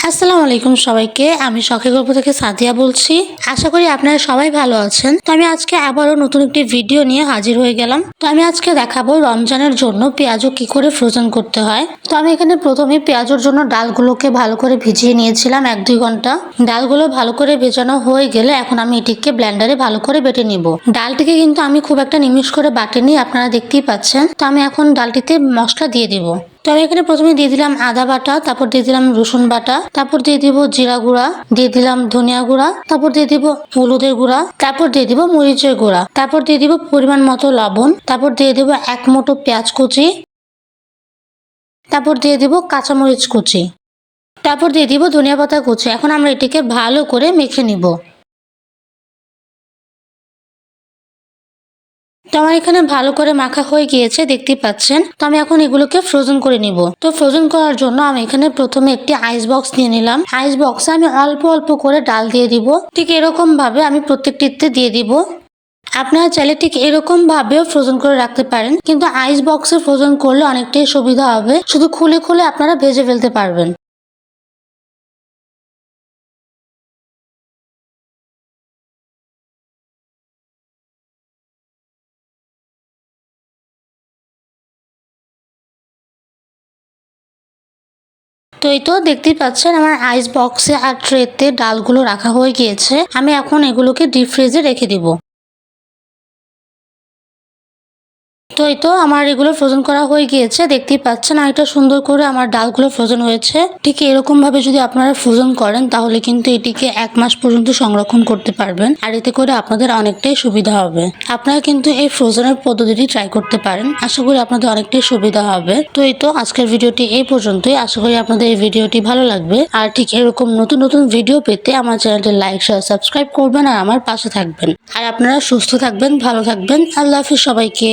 আসসালামু আলাইকুম সবাইকে। আমি শখের গল্প থেকে সাদিয়া বলছি। আশা করি আপনারা সবাই ভালো আছেন। তো আমি আজকে আবারও নতুন একটি ভিডিও নিয়ে হাজির হয়ে গেলাম। তো আমি আজকে দেখাবো রমজানের জন্য পেঁয়াজও কি করে ফ্রোজেন করতে হয়। তো আমি এখানে প্রথমে পেঁয়াজের জন্য ডালগুলোকে ভালো করে ভিজিয়ে নিয়েছিলাম 1-2 ঘন্টা। ডালগুলো ভালো করে ভেজানো হয়ে গেলে এখন আমি এটিকে ব্লেন্ডারে ভালো করে বেটে নিব। ডালটিকে কিন্তু আমি খুব একটা নিমিষ করে বাটিনি, আপনারা দেখতেই পাচ্ছেন। তো আমি এখন ডালটিতে মশলা দিয়ে দিব। তো আমি এখানে প্রথমে দিয়ে দিলাম আদা বাটা, তারপর দিয়ে দিলাম রসুন বাটা, তারপর দিয়ে দিব জিরা গুঁড়া, দিয়ে দিলাম ধনিয়া গুঁড়া, তারপর দিয়ে দিব হলুদের গুঁড়া, তারপর দিয়ে দিব মরিচের গুঁড়া, তারপর দিয়ে দিব পরিমাণ মতো লবণ, তারপর দিয়ে দিব 1 মুঠো পেঁয়াজ কুচি, তারপর দিয়ে দিব কাঁচামরিচ কুচি, তারপর দিয়ে দিব ধনিয়া পাতা কুচি। এখন আমরা এটিকে ভালো করে মেখে নিব। তো আমার এখানে ভালো করে মাখা হয়ে গিয়েছে, দেখতেই পাচ্ছেন। তো আমি এখন এগুলোকে ফ্রোজেন করে নিব। তো ফ্রোজেন করার জন্য আমি এখানে প্রথমে একটি আইস বক্স নিয়ে নিলাম। আইস বক্সে আমি অল্প অল্প করে ডাল দিয়ে দিব। ঠিক এরকম ভাবে আমি প্রত্যেকটিতে দিয়ে দিব। আপনারা চাইলে ঠিক এরকম ভাবেও ফ্রোজেন করে রাখতে পারেন, কিন্তু আইস বক্সে ফ্রোজেন করলে অনেকটাই সুবিধা হবে। শুধু খুলে খুলে আপনারা ভেজে ফেলতে পারবেন। তো এই তো দেখতেই পাচ্ছেন আমার আইস বক্সে আর ট্রেতে ডালগুলো রাখা হয়ে গিয়েছে। আমি এখন এগুলোকে ডিপ ফ্রিজে রেখে দিব। তো এই তো আমার এগুলো ফ্রোজেন করা হয়ে গিয়েছে, দেখতেই পাচ্ছেন। আর এটা সুন্দর করে আমার ডালগুলো ফ্রোজেন হয়েছে। ঠিক এরকম ভাবে যদি আপনারা ফ্রোজেন করেন তাহলে কিন্তু এটিকে 1 মাস পর্যন্ত সংরক্ষণ করতে পারবেন। আর এতে করে আপনাদের অনেকটাই সুবিধা হবে। আপনারা কিন্তু এই ফ্রোজেনের পদ্ধতিটি ট্রাই করতে পারেন। আশা করি আপনাদের অনেকটাই সুবিধা হবে। তো এই তো আজকের ভিডিওটি এই পর্যন্তই। আশা করি আপনাদের এই ভিডিওটি ভালো লাগবে। আর ঠিক এরকম নতুন নতুন ভিডিও পেতে আমার চ্যানেলটি লাইক শেয়ার সাবস্ক্রাইব করবেন আর আমার পাশে থাকবেন। আর আপনারা সুস্থ থাকবেন, ভালো থাকবেন। আল্লাহ হাফিজ সবাইকে।